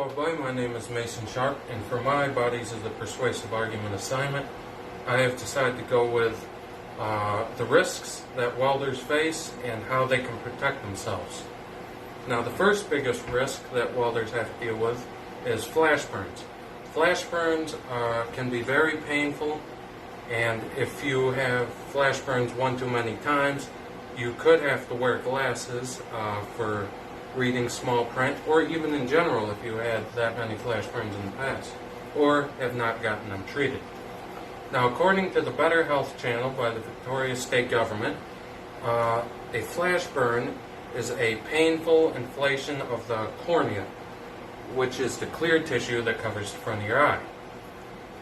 everybody, my name is Mason Sharp, and for my Bodies is the Persuasive Argument assignment, I have decided to go with the risks that welders face and how they can protect themselves. Now, the first biggest risk that welders have to deal with is flash burns. Flash burns can be very painful, and if you have flash burns one too many times, you could have to wear glasses for reading small print, or even in general if you had that many flash burns in the past, or have not gotten them treated. Now, according to the Better Health channel by the Victoria State Government, a flash burn is a painful inflation of the cornea, which is the clear tissue that covers the front of your eye.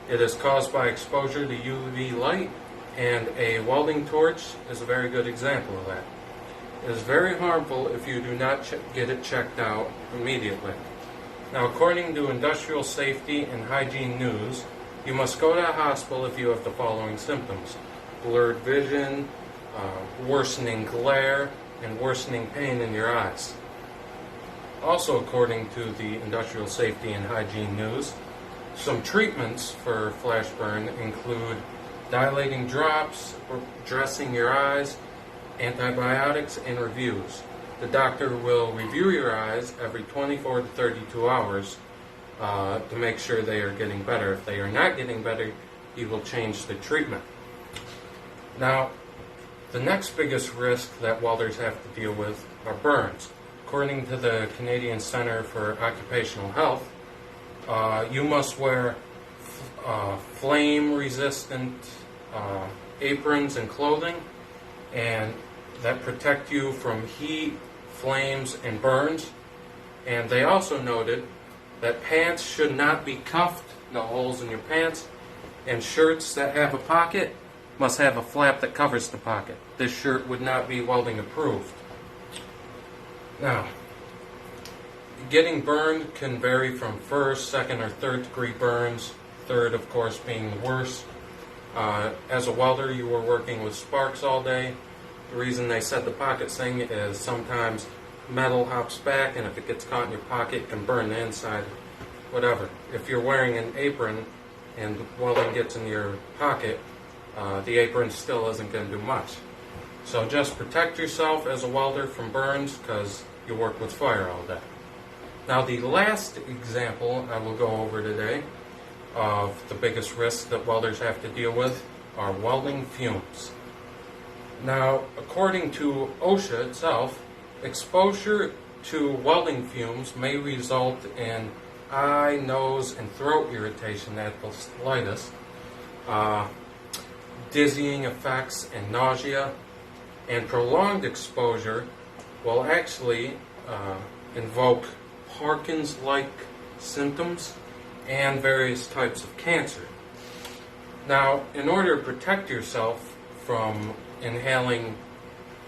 It is caused by exposure to UV light, and a welding torch is a very good example of that. It is very harmful if you do not get it checked out immediately. Now, according to Industrial Safety and Hygiene News, you must go to a hospital if you have the following symptoms: blurred vision, worsening glare, and worsening pain in your eyes. Also, according to the Industrial Safety and Hygiene News, some treatments for flash burn include dilating drops, dressing your eyes, antibiotics, and reviews. The doctor will review your eyes every 24 to 32 hours to make sure they are getting better. If they are not getting better, he will change the treatment. Now, the next biggest risk that welders have to deal with are burns. According to the Canadian Centre for Occupational Health, you must wear flame-resistant aprons and clothing, and that protect you from heat, flames, and burns. And they also noted that pants should not be cuffed, no holes in your pants, and shirts that have a pocket must have a flap that covers the pocket. This shirt would not be welding approved. Now, getting burned can vary from first, second, or third degree burns, third, of course, being the worst. As a welder, you were working with sparks all day. The reason they said the pocket thing is sometimes metal hops back, and if it gets caught in your pocket, it can burn the inside, whatever. If you're wearing an apron and welding gets in your pocket, the apron still isn't going to do much. So just protect yourself as a welder from burns, because you work with fire all day. Now, the last example I will go over today of the biggest risks that welders have to deal with are welding fumes. Now, according to OSHA itself, exposure to welding fumes may result in eye, nose, and throat irritation at the slightest, dizzying effects, and nausea. And prolonged exposure will actually invoke Parkinson's-like symptoms and various types of cancer. Now, in order to protect yourself from inhaling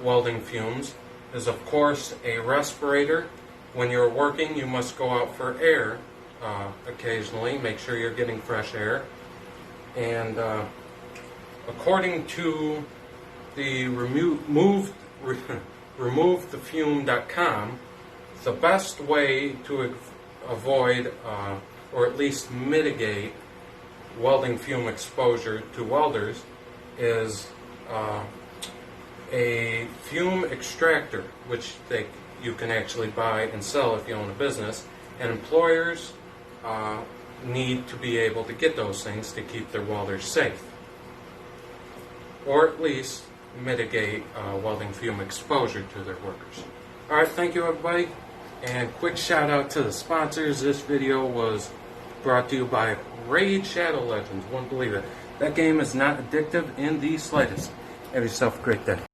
welding fumes is, of course, a respirator. When you're working, you must go out for air occasionally. Make sure you're getting fresh air. And according to the removethefume.com, the best way to avoid or at least mitigate welding fume exposure to welders is a fume extractor, which you can actually buy and sell if you own a business. And employers need to be able to get those things to keep their welders safe, or at least mitigate welding fume exposure to their workers. Alright, thank you everybody, and quick shout out to the sponsors. This video was brought to you by Raid Shadow Legends. Won't believe it. That game is not addictive in the slightest. Have yourself a great day.